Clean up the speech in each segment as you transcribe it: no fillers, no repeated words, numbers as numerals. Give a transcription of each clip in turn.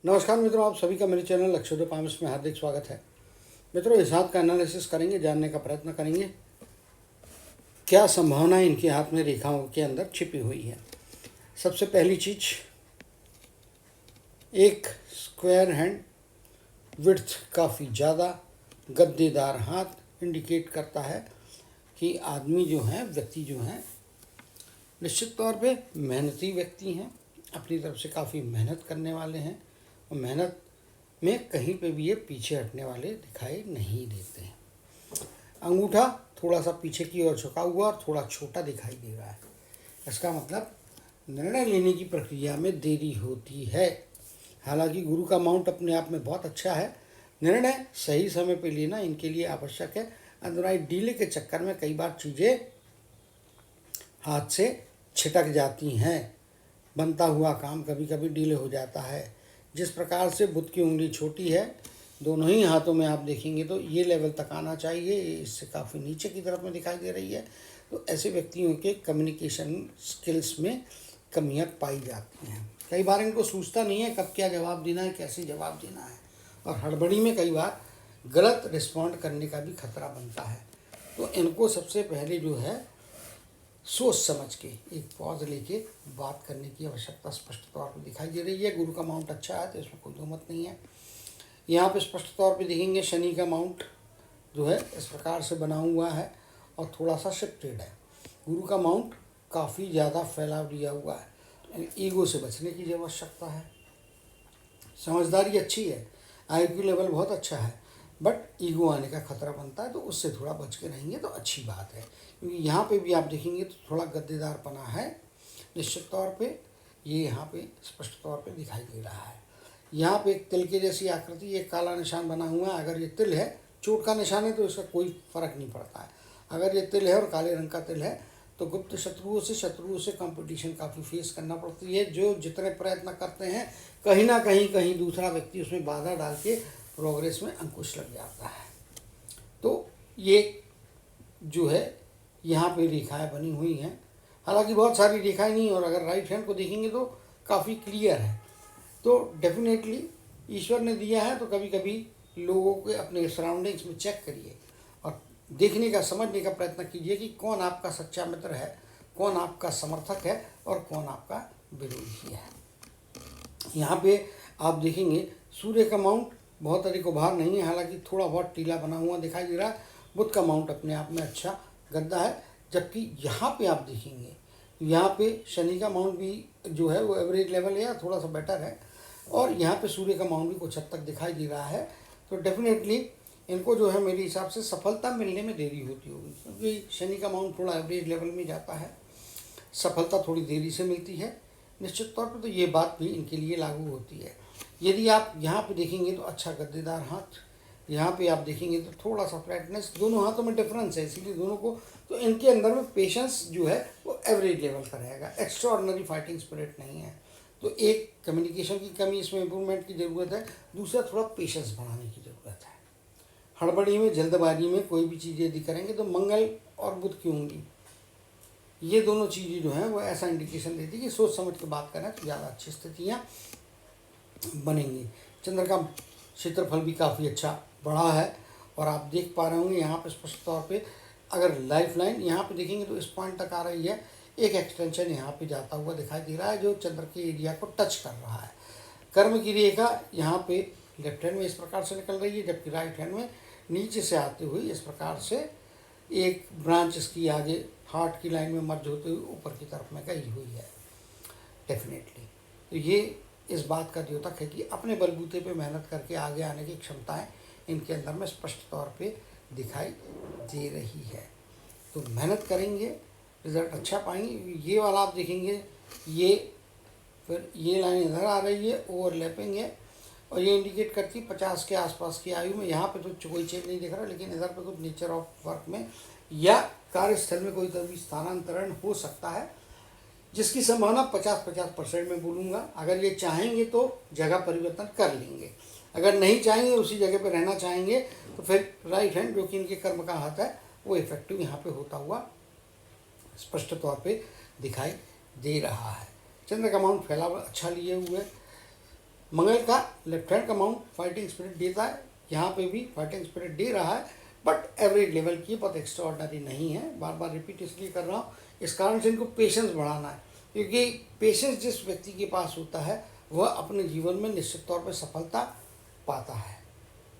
नमस्कार मित्रों, आप सभी का मेरे चैनल लक्ष्योदय पामस में हार्दिक स्वागत है। मित्रों, इस हाथ का एनालिसिस करेंगे, जानने का प्रयत्न करेंगे क्या संभावनाएं इनके हाथ में रेखाओं के अंदर छिपी हुई है। सबसे पहली चीज, एक स्क्वायर हैंड, विड्थ काफ़ी ज़्यादा, गद्देदार हाथ इंडिकेट करता है कि आदमी जो है, व्यक्ति जो है, निश्चित तौर पे मेहनती व्यक्ति हैं, अपनी तरफ से काफ़ी मेहनत करने वाले हैं और मेहनत में कहीं पे भी ये पीछे हटने वाले दिखाई नहीं देते हैं। अंगूठा थोड़ा सा पीछे की ओर झुका हुआ और थोड़ा छोटा दिखाई दे रहा है। इसका मतलब निर्णय लेने की प्रक्रिया में देरी होती है। हालांकि गुरु का माउंट अपने आप में बहुत अच्छा है, निर्णय सही समय पे लेना इनके लिए आवश्यक है। अदरवाइज डीले के चक्कर में कई बार चीज़ें हाथ से छिटक जाती हैं, बनता हुआ काम कभी कभी डिले हो जाता है। जिस प्रकार से बुध की उंगली छोटी है, दोनों ही हाथों में आप देखेंगे तो ये लेवल तक आना चाहिए, इससे काफ़ी नीचे की तरफ में दिखाई दे रही है। तो ऐसे व्यक्तियों के कम्युनिकेशन स्किल्स में कमियां पाई जाती हैं। कई बार इनको सूझता नहीं है कब क्या जवाब देना है, कैसे जवाब देना है, और हड़बड़ी में कई बार गलत रिस्पॉन्ड करने का भी खतरा बनता है। तो इनको सबसे पहले जो है सोच समझ के एक पॉज लेके बात करने की आवश्यकता स्पष्ट तौर पर दिखाई दे रही है। गुरु का माउंट अच्छा है तो इसमें कोई दो मत नहीं है। यहाँ पे स्पष्ट तौर पे देखेंगे शनि का माउंट जो है इस प्रकार से बना हुआ है और थोड़ा सा शिफ्टेड है। गुरु का माउंट काफ़ी ज़्यादा फैलाव लिया हुआ है, ईगो से बचने की जो आवश्यकता है। समझदारी अच्छी है, IQ लेवल बहुत अच्छा है, बट ईगो आने का खतरा बनता है, तो उससे थोड़ा बच के रहेंगे तो अच्छी बात है। क्योंकि यहाँ पे भी आप देखेंगे तो थोड़ा गद्देदारपना है, निश्चित तौर पे ये यहाँ पे स्पष्ट तौर पे दिखाई दे रहा है। यहाँ पे एक तिल के जैसी आकृति, एक काला निशान बना हुआ है। अगर ये तिल है, चोट का निशान है, तो इसका कोई फर्क नहीं पड़ता है। अगर ये तिल है और काले रंग का तिल है तो गुप्त शत्रुओं से कंपटीशन काफ़ी फेस करना पड़ती है। जो जितने प्रयत्न करते हैं कहीं ना कहीं दूसरा व्यक्ति उसमें बाधा डाल के प्रोग्रेस में अंकुश लग जाता है। तो ये जो है यहाँ पे रेखाएं बनी हुई हैं, हालांकि बहुत सारी रेखाएं नहीं, और अगर राइट हैंड को देखेंगे तो काफ़ी क्लियर है। तो डेफिनेटली ईश्वर ने दिया है, तो कभी कभी लोगों के अपने सराउंडिंग्स में चेक करिए और देखने का, समझने का प्रयत्न कीजिए कि कौन आपका सच्चा मित्र है, कौन आपका समर्थक है और कौन आपका विरोधी है। यहाँ पे आप देखेंगे सूर्य का माउंट बहुत अधिक उभार नहीं है, हालांकि थोड़ा बहुत टीला बना हुआ दिखाई दे रहा है। बुध का माउंट अपने आप में अच्छा गद्दा है, जबकि यहाँ पे आप देखेंगे यहाँ पे शनि का माउंट भी जो है वो एवरेज लेवल है या थोड़ा सा बेटर है, और यहाँ पे सूर्य का माउंट भी कुछ हद तक दिखाई दे रहा है। तो डेफिनेटली इनको जो है मेरे हिसाब से सफलता मिलने में देरी होती होगी, क्योंकि शनि का माउंट थोड़ा एवरेज लेवल में जाता है, सफलता थोड़ी देरी से मिलती है निश्चित तौर पर। तो ये बात भी इनके लिए लागू होती है। यदि आप यहाँ पे देखेंगे तो अच्छा गद्देदार हाथ, यहाँ पे आप देखेंगे तो थोड़ा सा फ्लैटनेस, दोनों हाथों में डिफरेंस है, इसीलिए दोनों को, तो इनके अंदर में पेशेंस जो है वो एवरेज लेवल का रहेगा, एक्स्ट्रा ऑर्डिनरी फाइटिंग स्पिरिट नहीं है। तो एक कम्युनिकेशन की कमी, इसमें इम्प्रूवमेंट की ज़रूरत है। दूसरा थोड़ा पेशेंस बढ़ाने की ज़रूरत है। हड़बड़ी में, जल्दबाजी में कोई भी चीज़ यदि करेंगे तो मंगल और बुध की उंगली, ये दोनों चीज़ें जो हैं वो ऐसा इंडिकेशन देती है कि सोच समझ के बात करें तो ज़्यादा अच्छी स्थितियाँ बनेंगी। चंद्र का क्षेत्रफल भी काफ़ी अच्छा बड़ा है, और आप देख पा रहे होंगे यहाँ पे स्पष्ट तौर पे, अगर लाइफ लाइन यहाँ पे देखेंगे तो इस पॉइंट तक आ रही है, एक एक्सटेंशन यहाँ पे जाता हुआ दिखाई दे रहा है जो चंद्र के एरिया को टच कर रहा है। कर्म की रेखा यहाँ पे लेफ्ट हैंड में इस प्रकार से निकल रही है, जबकि राइट हैंड में नीचे से आते हुए इस प्रकार से एक ब्रांच इसकी आगे हार्ट की लाइन में मर्ज होते हुए ऊपर की तरफ में गई हुई है डेफिनेटली। तो ये इस बात का द्योतक है कि अपने बलबूते पे मेहनत करके आगे आने की क्षमताएं इनके अंदर में स्पष्ट तौर पे दिखाई दे रही है। तो मेहनत करेंगे, रिजल्ट अच्छा पाएंगे। ये वाला आप देखेंगे, ये फिर ये लाइन इधर आ रही है, ओवरलैपिंग है, और ये इंडिकेट करती है 50 के आसपास की आयु में। यहाँ पे तो कोई चेंज नहीं दिख रहा, लेकिन इधर पे कुछ नेचर ऑफ वर्क में या कार्यस्थल में कोई कभी स्थानांतरण हो सकता है, जिसकी संभावना 50% में बोलूँगा। अगर ये चाहेंगे तो जगह परिवर्तन कर लेंगे, अगर नहीं चाहेंगे, उसी जगह पर रहना चाहेंगे, तो फिर राइट हैंड जो कि इनके कर्म का हाथ है वो इफेक्टिव यहाँ पे होता हुआ स्पष्ट तौर पे दिखाई दे रहा है। चंद्र का माउंट फैला अच्छा लिए हुए, मंगल का लेफ्ट हैंड का माउंट फाइटिंग स्पिरिट देता है, यहाँ पे भी फाइटिंग स्पिरिट दे रहा है, बट एवरेज लेवल की, बहुत एक्स्ट्रा ऑर्डनरी नहीं है। बार बार रिपीट इसलिए कर रहा हूँ, इस कारण से इनको पेशेंस बढ़ाना है, क्योंकि पेशेंस जिस व्यक्ति के पास होता है वह अपने जीवन में निश्चित तौर पर सफलता पाता है।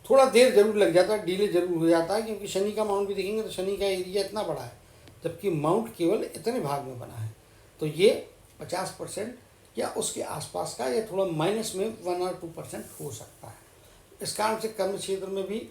थोड़ा देर जरूर लग जाता है, डिले जरूर हो जाता है, क्योंकि शनि का माउंट भी देखेंगे तो शनि का एरिया इतना बड़ा है, जबकि माउंट केवल इतने भाग में बना है। तो ये 50% या उसके आसपास का, या थोड़ा माइनस में 1 और 2% हो सकता है। इस कारण से कर्म क्षेत्र में भी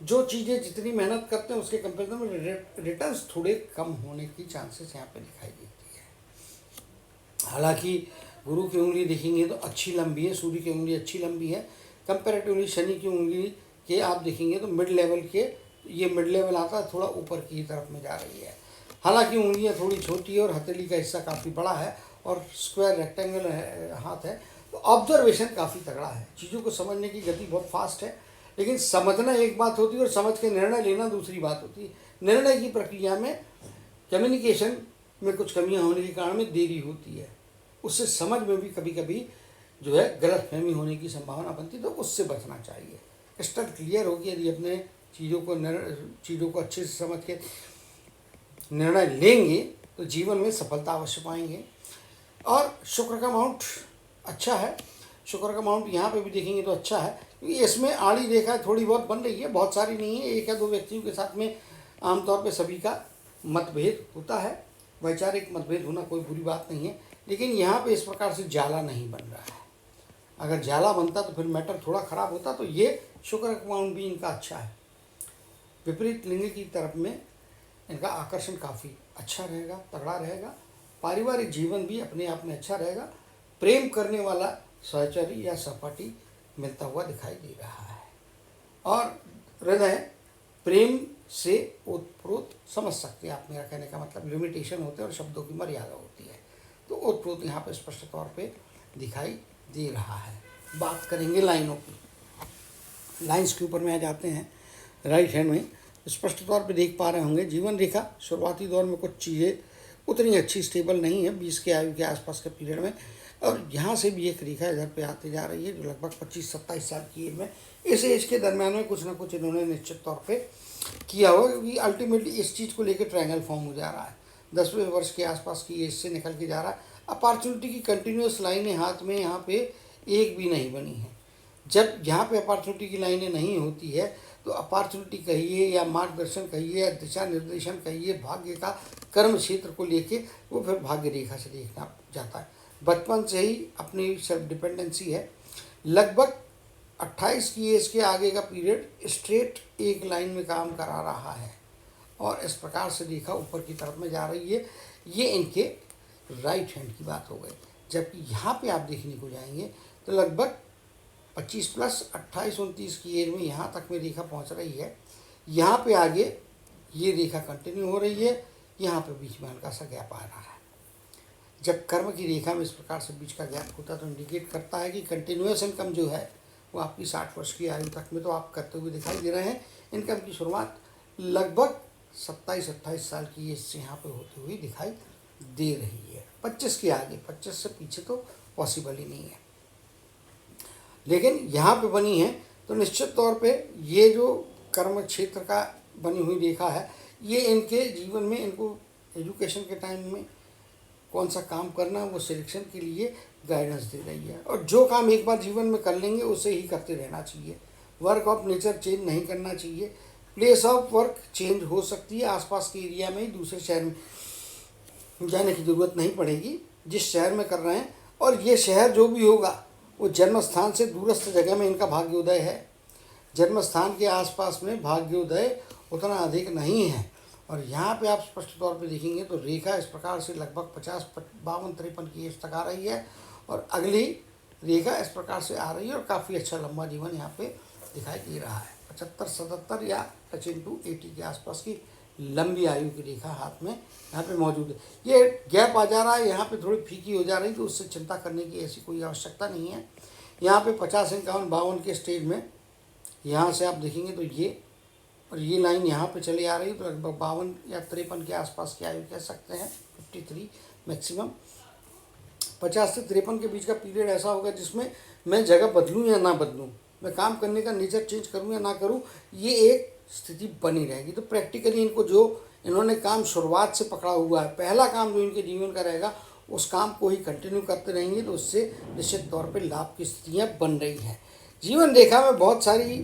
जो चीज़ें जितनी मेहनत करते हैं उसके कंपेरिजन में रिटर्न्स थोड़े कम होने की चांसेस यहाँ पे दिखाई देती है। हालांकि गुरु की उंगली देखेंगे तो अच्छी लंबी है, सूर्य की उंगली अच्छी लंबी है, कंपेरेटिवली शनि की उंगली के आप देखेंगे तो मिड लेवल के, ये मिड लेवल आता है, थोड़ा ऊपर की तरफ में जा रही है। हालांकि उंगलियां थोड़ी छोटी है और हथेली का हिस्सा काफ़ी बड़ा है और स्क्वायर रेक्टेंगल हाथ है, तो ऑब्जर्वेशन काफ़ी तगड़ा है, चीज़ों को समझने की गति बहुत फास्ट है। लेकिन समझना एक बात होती है और समझ के निर्णय लेना दूसरी बात होती है। निर्णय की प्रक्रिया में कम्युनिकेशन में कुछ कमियां होने के कारण में देरी होती है, उससे समझ में भी कभी कभी जो है गलतफहमी होने की संभावना बनती है, तो उससे बचना चाहिए। क्रिस्टल क्लियर होगी, यदि अपने चीज़ों को अच्छे से समझ के निर्णय लेंगे तो जीवन में सफलता अवश्य पाएंगे। और शुक्र का माउंट अच्छा है, शुक्र का माउंट यहाँ पे भी देखेंगे तो अच्छा है, क्योंकि इसमें आड़ी रेखा थोड़ी बहुत बन रही है, बहुत सारी नहीं है, एक या दो व्यक्तियों के साथ में आमतौर पे सभी का मतभेद होता है। वैचारिक मतभेद होना कोई बुरी बात नहीं है, लेकिन यहाँ पे इस प्रकार से जाला नहीं बन रहा है। अगर जाला बनता तो फिर मैटर थोड़ा खराब होता। तो ये शुक्र का माउंट भी इनका अच्छा है। विपरीत लिंग की तरफ में इनका आकर्षण काफ़ी अच्छा रहेगा, तगड़ा रहेगा। पारिवारिक जीवन भी अपने आप में अच्छा रहेगा। प्रेम करने वाला सहचरी या सहपाठी मिलता हुआ दिखाई दे रहा है। और हृदय प्रेम से ओतप्रोत समझ सकते हैं आप, मेरा कहने का मतलब लिमिटेशन होते हैं और शब्दों की मर्यादा होती है, तो ओतप्रोत यहाँ पे स्पष्ट तौर पे दिखाई दे रहा है। बात करेंगे लाइनों की, लाइंस के ऊपर में आ जाते हैं। राइट हैंड में स्पष्ट तौर पे देख पा रहे होंगे, जीवन रेखा शुरुआती दौर में कुछ चीज़ें उतनी अच्छी स्टेबल नहीं है 20 के आयु के आसपास के पीरियड में, और यहाँ से भी एक रेखा इधर पे आती जा रही है जो लगभग 25-27 साल की एज में, इस एज के दरम्यान में कुछ ना कुछ इन्होंने निश्चित तौर पे किया होगा, क्योंकि अल्टीमेटली इस चीज़ को लेकर ट्रायंगल फॉर्म हो जा रहा है। 10वें वर्ष के आसपास की एज से निकल के जा रहा है। अपॉर्चुनिटी की कंटिन्यूस लाइनें हाथ में यहाँ पे एक भी नहीं बनी है। जब यहाँ पे अपॉर्चुनिटी की लाइनें नहीं होती है तो अपॉर्चुनिटी कहिए या मार्गदर्शन कहिए या दिशा निर्देशन कहिए, भाग्य का कर्म क्षेत्र को लेके वो फिर भाग्य रेखा से देखना जाता है। बचपन से ही अपनी सेल्फ डिपेंडेंसी है। लगभग 28 की एज के आगे का पीरियड स्ट्रेट एक लाइन में काम करा रहा है और इस प्रकार से रेखा ऊपर की तरफ में जा रही है। ये इनके राइट हैंड की बात हो गई। जबकि यहाँ पे आप देखने को जाएंगे तो लगभग 25 प्लस 28-29 की एज में यहाँ तक में रेखा पहुँच रही है। यहाँ पे आगे ये रेखा कंटिन्यू हो रही है, यहाँ पे बीच में हल्का सा गैप आ रहा है। जब कर्म की रेखा में इस प्रकार से बीच का गैप होता है तो इंडिकेट करता है कि कंटिन्यूस इनकम जो है वो आपकी 60 वर्ष की आयु तक में तो आप करते हुए दिखाई दे रहे हैं। इनकम की शुरुआत लगभग 27-28 साल की एज से यहाँ पे होती हुई दिखाई दे रही है। 25 के आगे, 25 से पीछे तो पॉसिबल ही नहीं है, लेकिन यहाँ पे बनी है तो निश्चित तौर पे ये जो कर्म क्षेत्र का बनी हुई रेखा है ये इनके जीवन में, इनको एजुकेशन के टाइम में कौन सा काम करना है वो सिलेक्शन के लिए गाइडेंस दे रही है। और जो काम एक बार जीवन में कर लेंगे उसे ही करते रहना चाहिए। वर्क ऑफ नेचर चेंज नहीं करना चाहिए। प्लेस ऑफ वर्क चेंज हो सकती है, आसपास के एरिया में ही दूसरे शहर में जाने की ज़रूरत नहीं पड़ेगी जिस शहर में कर रहे हैं। और ये शहर जो भी होगा वो जन्म स्थान से दूरस्थ जगह में इनका भाग्योदय है। जन्म स्थान के आसपास में भाग्योदय उतना अधिक नहीं है। और यहाँ पे आप स्पष्ट तौर पे देखेंगे तो रेखा इस प्रकार से लगभग 50-52-53 की एज तक आ रही है और अगली रेखा इस प्रकार से आ रही है और काफ़ी अच्छा लंबा जीवन यहाँ पे दिखाई दे रहा है। 75-77 या टचिंग टू 80 के आसपास की लंबी आयु की रेखा हाथ में यहाँ पे मौजूद है। ये गैप आ जा रहा है, यहाँ पे थोड़ी फीकी हो जा रही, तो उससे चिंता करने की ऐसी कोई आवश्यकता नहीं है। यहाँ पे 50-51-52 के स्टेज में यहाँ से आप देखेंगे तो ये और ये लाइन यहाँ पे चली आ रही है, तो लगभग 52 या 53 के आसपास की आयु कह सकते हैं, 53 मैक्सिमम। 50 से 53 के बीच का पीरियड ऐसा होगा जिसमें मैं जगह बदलूं या ना बदलूं, मैं काम करने का नेचर चेंज करूं या ना करूं, ये एक स्थिति बनी रहेगी। तो प्रैक्टिकली इनको जो इन्होंने काम शुरुआत से पकड़ा हुआ है, पहला काम जो इनके जीवन का रहेगा, उस काम को ही कंटिन्यू करते रहेंगे, तो उससे निश्चित तौर पर लाभ की स्थितियाँ बन रही हैं। जीवन रेखा में बहुत सारी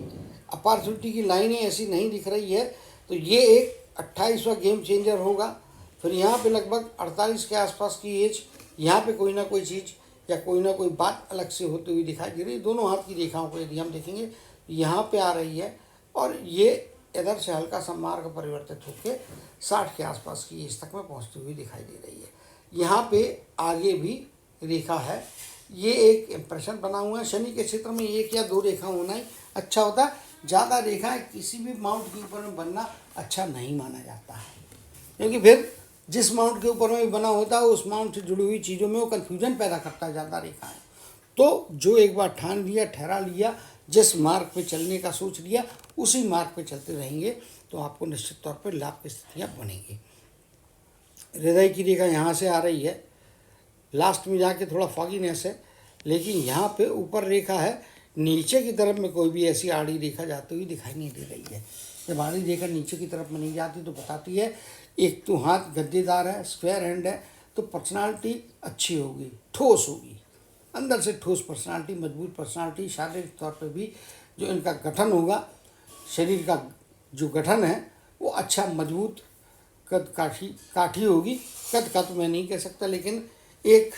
अपॉर्चुनिटी की लाइनें ऐसी नहीं दिख रही है, तो ये एक 28वां गेम चेंजर होगा। फिर यहाँ पे लगभग 48 के आसपास की एज, यहाँ पे कोई ना कोई चीज़ या कोई ना कोई बात अलग से होती हुई दिखाई दे रही है। दोनों हाथ की रेखाओं को यदि हम देखेंगे यहाँ पे आ रही है, और ये इधर से हल्का सा मार्ग परिवर्तित होकर 60 के आसपास की एज तक में पहुँचती हुई दिखाई दे रही है। यहाँ पे आगे भी रेखा है, ये एक इम्प्रेशन बना हुआ है। शनि के क्षेत्र में 1 या 2 रेखा होना ही अच्छा होता है। ज़्यादा रेखाएं किसी भी माउंट के ऊपर में बनना अच्छा नहीं माना जाता है, क्योंकि फिर जिस माउंट के ऊपर में बना होता है उस माउंट से जुड़ी हुई चीज़ों में वो कन्फ्यूजन पैदा करता है ज़्यादा रेखाएं। तो जो एक बार ठान लिया, ठहरा लिया, जिस मार्ग पे चलने का सोच लिया, उसी मार्ग पे चलते रहेंगे, तो आपको निश्चित तौर पर लाभ की स्थितियाँ बनेंगी। हृदय की रेखा यहाँ से आ रही है, लास्ट में जाके थोड़ा फॉगीनेस है, लेकिन यहाँ पे ऊपर रेखा है, नीचे की तरफ में कोई भी ऐसी आड़ी रेखा जाती हुई दिखाई नहीं दे रही है। जब आड़ी रेखा नीचे की तरफ में नहीं जाती तो बताती है एक तो हाथ गद्देदार है, स्क्वायर हैंड है, तो पर्सनालिटी अच्छी होगी, ठोस होगी, अंदर से ठोस पर्सनालिटी, मजबूत पर्सनालिटी। शारीरिक तौर पे भी जो इनका गठन होगा, शरीर का जो गठन है वो अच्छा मजबूत कद काठी होगी। कद का तो मैं नहीं कह सकता, लेकिन एक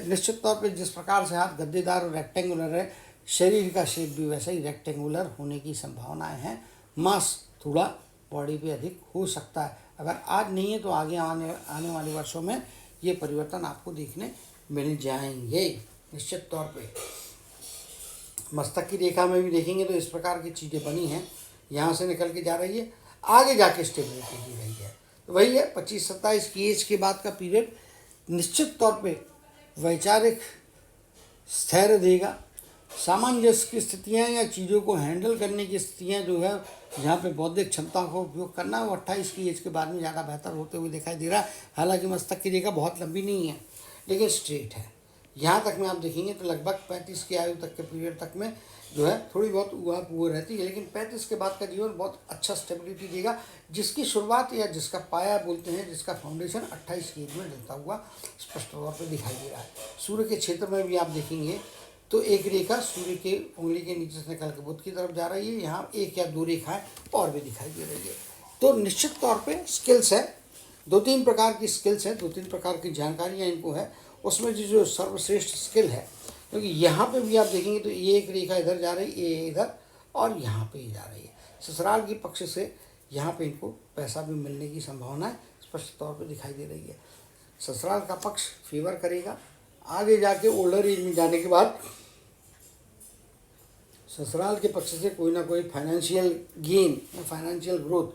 निश्चित तौर पे जिस प्रकार से हाथ गद्देदार और रेक्टेंगुलर है, शरीर का शेप भी वैसा ही रेक्टेंगुलर होने की संभावनाएं हैं। मांस थोड़ा बॉडी पे अधिक हो सकता है, अगर आज नहीं है तो आगे आने वाले वर्षों में ये परिवर्तन आपको देखने मिल जाएंगे निश्चित तौर पे। मस्तक की रेखा में भी देखेंगे तो इस प्रकार की चीज़ें बनी हैं, यहाँ से निकल के जा रही है, आगे जाके स्टेबिलिटी दी रही है। तो वही है 25-27 की एज के बाद का पीरियड निश्चित तौर पे वैचारिक स्थैर्य देगा। सामंजस्य की स्थितियाँ या चीज़ों को हैंडल करने की स्थितियाँ जो है, जहाँ पे बौद्धिक क्षमता का उपयोग करना है, वो 28 की एज के बाद में ज़्यादा बेहतर होते हुए दिखाई दे रहा है। हालांकि मस्तक की रेखा बहुत लंबी नहीं है, लेकिन स्ट्रेट है। यहाँ तक में आप देखेंगे तो लगभग 35 की आयु तक के पीरियड तक में जो है थोड़ी बहुत वो रहती है, लेकिन 35 के बाद का जीवन बहुत अच्छा स्टेबिलिटी देगा, जिसकी शुरुआत या जिसका पाया बोलते हैं, जिसका फाउंडेशन 28 की एज में डलता हुआ स्पष्ट तौर पर दिखाई दे रहा है। सूर्य के क्षेत्र में भी आप देखेंगे तो एक रेखा सूर्य के उंगली के नीचे से निकल के बुध की तरफ जा रही है, यहाँ 1 या 2 रेखाएं और भी दिखाई दे रही है। तो निश्चित तौर पे स्किल्स है, 2-3 प्रकार की स्किल्स है, 2-3 प्रकार की जानकारियाँ इनको है। उसमें जो सर्वश्रेष्ठ स्किल है, क्योंकि यहाँ पे भी आप देखेंगे तो ये एक रेखा इधर जा रही है, ये इधर, और यहाँ पे ही जा रही है। ससुराल के पक्ष से यहाँ पे इनको पैसा भी मिलने की संभावना स्पष्ट तौर पे दिखाई दे रही है। ससुराल का पक्ष फेवर करेगा। आगे जाके ओल्डर एज में जाने के बाद ससुराल के पक्ष से कोई ना कोई फाइनेंशियल गेन या फाइनेंशियल ग्रोथ,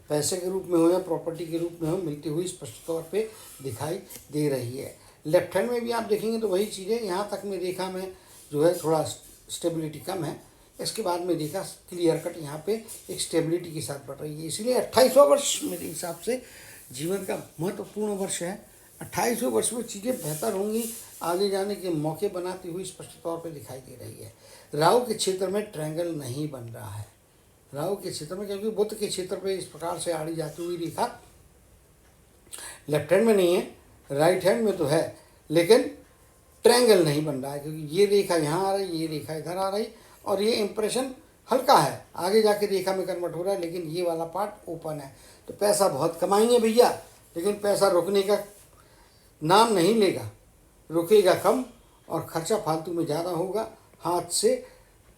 पैसे के रूप में हो या प्रॉपर्टी के रूप में हो, मिलती हुई स्पष्ट तौर पे दिखाई दे रही है। लेफ्ट हैंड में भी आप देखेंगे तो वही चीज़ें, यहाँ तक में रेखा में जो है थोड़ा स्टेबिलिटी कम है, इसके बाद में रेखा क्लियर कट यहाँ पे एक स्टेबिलिटी के साथ बढ़ रही है। इसलिए 28वां वर्ष मेरे हिसाब से जीवन का महत्वपूर्ण वर्ष है। 28वें वर्ष में चीज़ें बेहतर होंगी, आगे जाने के मौके बनाती हुई स्पष्ट तौर पे दिखाई दे रही है। राहु के क्षेत्र में ट्रायंगल नहीं बन रहा है, राहु के क्षेत्र में, क्योंकि बुध के क्षेत्र पे इस प्रकार से आड़ी जाती हुई रेखा लेफ्ट हैंड में नहीं है, राइट हैंड में तो है, लेकिन ट्रायंगल नहीं बन रहा है, क्योंकि ये रेखा यहाँ आ रही, ये रेखा इधर आ रही, और ये इंप्रेशन हल्का है, आगे जाके रेखा में कन्वर्ट हो रहा है, लेकिन ये वाला पार्ट ओपन है। तो पैसा बहुत कमाएंगे भैया, लेकिन पैसा रुकने का नाम नहीं लेगा, रुकेगा कम और खर्चा फालतू में ज़्यादा होगा, हाथ से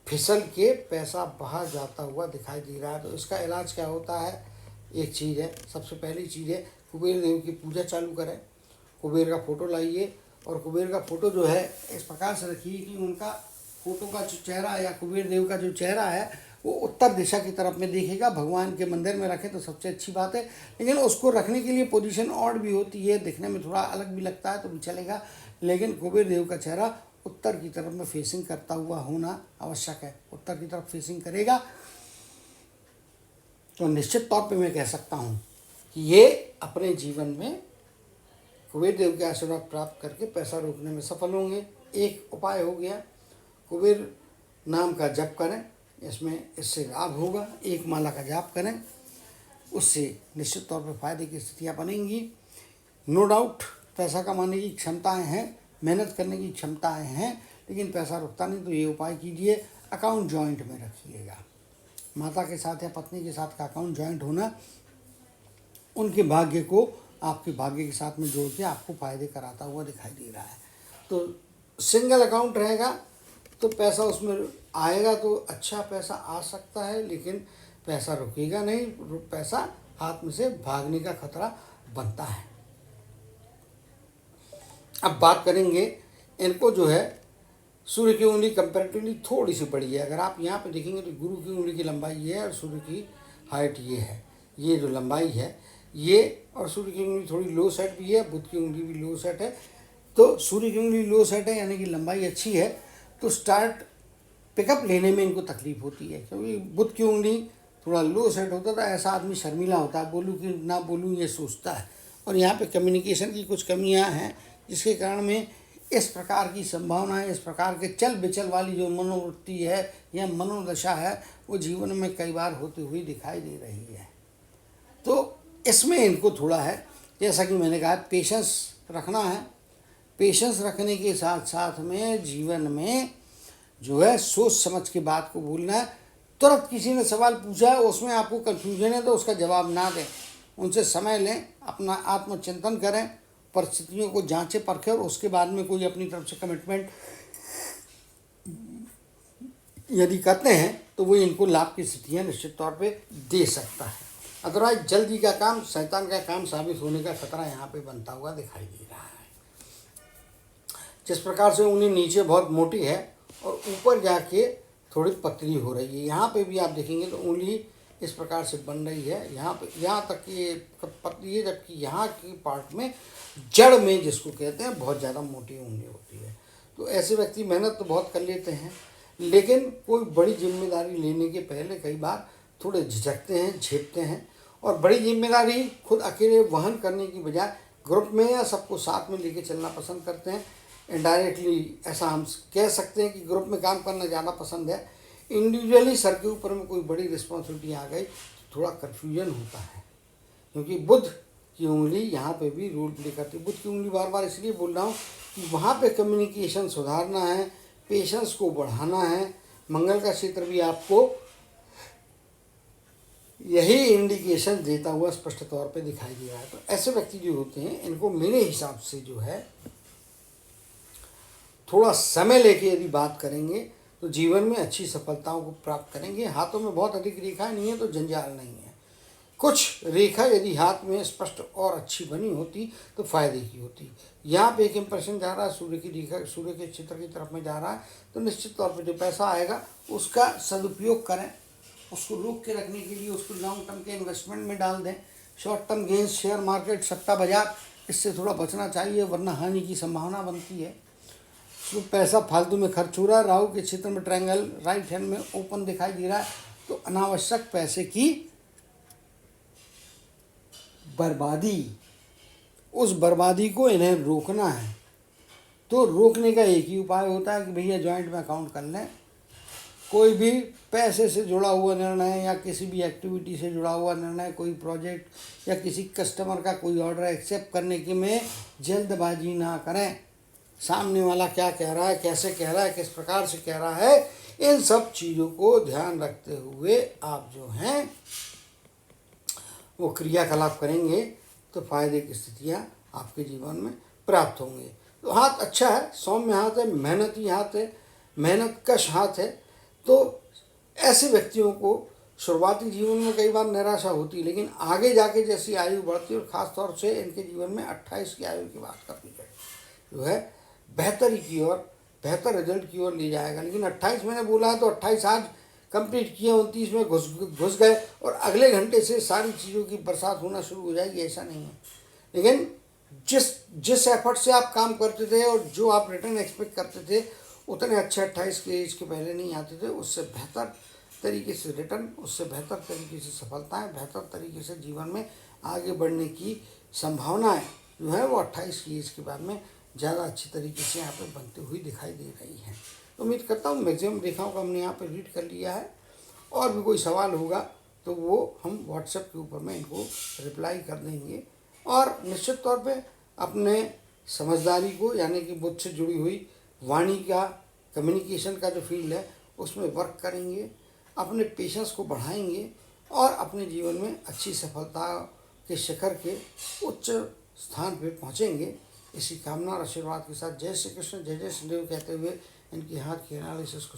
फिसल के पैसा बाहर जाता हुआ दिखाई दे रहा है। तो इसका इलाज क्या होता है? एक चीज़ है, सबसे पहली चीज़ है कुबेर देव की पूजा चालू करें। कुबेर का फ़ोटो लाइए और कुबेर का फ़ोटो जो है इस प्रकार से रखिए कि उनका फ़ोटो का जो चेहरा या कुबेर देव का जो चेहरा है वो उत्तर दिशा की तरफ में देखेगा। भगवान के मंदिर में रखें तो सबसे अच्छी बात है, लेकिन उसको रखने के लिए पोजीशन ऑड भी होती है, दिखने में थोड़ा अलग भी लगता है तो भी चलेगा, लेकिन कुबेर देव का चेहरा उत्तर की तरफ में फेसिंग करता हुआ होना आवश्यक है। उत्तर की तरफ फेसिंग करेगा तो निश्चित तौर पे मैं कह सकता हूँ कि ये अपने जीवन में कुबेर देव के आशीर्वाद प्राप्त करके पैसा रोकने में सफल होंगे। एक उपाय हो गया, कुबेर नाम का जप करें, इससे लाभ होगा। एक माला का जाप करें, उससे निश्चित तौर पर फायदे की स्थितियाँ बनेंगी। नो डाउट पैसा कमाने की क्षमताएं हैं, मेहनत करने की क्षमताएं हैं, लेकिन पैसा रुकता नहीं। तो ये उपाय कीजिए, अकाउंट जॉइंट में रखिएगा। माता के साथ या पत्नी के साथ का अकाउंट जॉइंट होना उनके भाग्य को आपके भाग्य के साथ में जोड़ के आपको फायदे कराता हुआ दिखाई दे रहा है। तो सिंगल अकाउंट रहेगा तो पैसा उसमें आएगा, तो अच्छा पैसा आ सकता है, लेकिन पैसा रुकेगा नहीं, पैसा हाथ में से भागने का खतरा बनता है। अब बात करेंगे, इनको जो है सूर्य की उंगली कंपैरेटिवली थोड़ी सी बड़ी है। अगर आप यहाँ पे देखेंगे तो गुरु की उंगली की लंबाई ये है और सूर्य की हाइट ये है। ये जो लंबाई है ये, और सूर्य की उंगली थोड़ी लो सेट भी है, बुध की उंगली भी लो सेट है। तो सूर्य की उंगली लो सेट है यानी कि लंबाई अच्छी है, तो स्टार्ट पिकअप लेने में इनको तकलीफ होती है, क्योंकि बुध की उंगली थोड़ा लो सेट होता था, ऐसा आदमी शर्मीला होता है, बोलूँ कि ना बोलूँ ये सोचता है। और यहाँ पे कम्युनिकेशन की कुछ कमियाँ हैं, जिसके कारण में इस प्रकार की संभावना है, इस प्रकार के चल बिचल वाली जो मनोवृत्ति है या मनोदशा है, वो जीवन में कई बार होती हुई दिखाई दे रही है। तो इसमें इनको थोड़ा है, जैसा कि मैंने कहा, पेशेंस रखना है। पेशेंस रखने के साथ साथ में जीवन में जो है सोच समझ के बात को बोलना है। तुरंत किसी ने सवाल पूछा है, उसमें आपको कन्फ्यूजन है, तो उसका जवाब ना दें, उनसे समय लें, अपना आत्मचिंतन करें, परिस्थितियों को जांचें परखें, और उसके बाद में कोई अपनी तरफ से कमिटमेंट यदि करते हैं तो वो इनको लाभ की स्थितियाँ निश्चित तौर पे दे सकता है। अदरवाइज जल्दी का काम शैतान का काम साबित होने का खतरा यहाँ पे बनता हुआ दिखाई दे रहा है। जिस प्रकार से उंगली नीचे बहुत मोटी है और ऊपर जाके थोड़ी पतली हो रही है, यहाँ पे भी आप देखेंगे तो उंगली इस प्रकार से बन रही है, यहाँ पे यहाँ तक कि ये पतली है, जबकि यहाँ की पार्ट में जड़ में जिसको कहते हैं बहुत ज़्यादा मोटी उंगली होती है। तो ऐसे व्यक्ति मेहनत तो बहुत कर लेते हैं, लेकिन कोई बड़ी जिम्मेदारी लेने के पहले कई बार थोड़े झिझकते हैं, झेपते हैं, और बड़ी जिम्मेदारी खुद अकेले वहन करने की बजाय ग्रुप में या सबको साथ में लेके चलना पसंद करते हैं। इनडायरेक्टली ऐसा हम कह सकते हैं कि ग्रुप में काम करना ज़्यादा पसंद है। इंडिविजुअली सर के ऊपर में कोई बड़ी रिस्पॉन्सिबिलिटी आ गई तो थोड़ा कन्फ्यूजन होता है, क्योंकि बुध की उंगली यहाँ पे भी रोल प्ले करती है। बुध की उंगली बार बार इसलिए बोल रहा हूँ कि वहाँ पे कम्युनिकेशन सुधारना है, पेशेंस को बढ़ाना है। मंगल का क्षेत्र भी आपको यही इंडिकेशन देता हुआ स्पष्ट तौर पे दिखाई दे रहा है। तो ऐसे व्यक्ति जो होते हैं, इनको मेरे हिसाब से जो है थोड़ा समय लेके यदि बात करेंगे तो जीवन में अच्छी सफलताओं को प्राप्त करेंगे। हाथों में बहुत अधिक रेखाएं नहीं है तो जंजाल नहीं है। कुछ रेखा यदि हाथ में स्पष्ट और अच्छी बनी होती तो फायदे की होती। यहाँ पे एक इंप्रेशन जा रहा है, सूर्य की रेखा सूर्य के क्षेत्र की तरफ में जा रहा है, तो निश्चित तौर पे जो पैसा आएगा उसका सदुपयोग करें, उसको रोक के रखने के लिए उसको लॉन्ग टर्म के इन्वेस्टमेंट में डाल दें। Short term gains, share market, सट्टा बाजार, इससे थोड़ा बचना चाहिए, वरना हानि की संभावना बनती है। तो पैसा फालतू में खर्च हो रहा है। राहु के क्षेत्र में ट्रायंगल राइट हैंड में ओपन दिखाई दे रहा है, तो अनावश्यक पैसे की बर्बादी, उस बर्बादी को इन्हें रोकना है। तो रोकने का एक ही उपाय होता है कि भैया जॉइंट में अकाउंट कर लें। कोई भी पैसे से जुड़ा हुआ निर्णय या किसी भी एक्टिविटी से जुड़ा हुआ निर्णय, कोई प्रोजेक्ट या किसी कस्टमर का कोई ऑर्डर एक्सेप्ट करने के में जल्दबाजी ना करें। सामने वाला क्या कह रहा है, कैसे कह रहा है, किस प्रकार से कह रहा है, इन सब चीज़ों को ध्यान रखते हुए आप जो हैं वो क्रियाकलाप करेंगे तो फायदे की स्थितियाँ आपके जीवन में प्राप्त होंगे। तो हाथ अच्छा है, सौम्य हाथ है, मेहनती हाथ है, मेहनत कश हाथ है। तो ऐसे व्यक्तियों को शुरुआती जीवन में कई बार निराशा होती है, लेकिन आगे जाके जैसी आयु बढ़ती है, और ख़ास तौर से इनके जीवन में 28 की आयु की बात करनी चाहिए, जो है बेहतरी की ओर, बेहतर रिजल्ट की ओर ले जाएगा। लेकिन 28 मैंने बोला है तो 28 आज कंप्लीट किए, 29 में घुस गए और अगले घंटे से सारी चीज़ों की बरसात होना शुरू हो जाएगी, ऐसा नहीं है। लेकिन जिस एफर्ट से आप काम करते थे और जो आप रिटर्न एक्सपेक्ट करते थे, उतने अच्छे 28 के एज के पहले नहीं आते थे। उससे बेहतर तरीके से रिटर्न, उससे बेहतर तरीके से सफलताएं, बेहतर तरीके से जीवन में आगे बढ़ने की संभावनाएं जो है वो 28 की एज के बाद में ज़्यादा अच्छी तरीके से यहाँ पे बनते हुई दिखाई दे रही हैं। तो उम्मीद करता हूँ मैक्सिमम रेखाओं को हमने यहाँ पे रीड कर लिया है। और भी कोई सवाल होगा तो वो हम व्हाट्सएप के ऊपर में इनको रिप्लाई कर देंगे। और निश्चित तौर पे अपने समझदारी को, यानी कि बुद्ध से जुड़ी हुई वाणी का, कम्युनिकेशन का जो फील्ड है उसमें वर्क करेंगे, अपने पेशेंस को बढ़ाएंगे और अपने जीवन में अच्छी सफलता के शिखर के उच्च स्थान पे पहुँचेंगे। इसी कामना और आशीर्वाद के साथ जय श्री कृष्ण, जय जय श्री देव कहते हुए इनकी हाथ की एनालिसिस को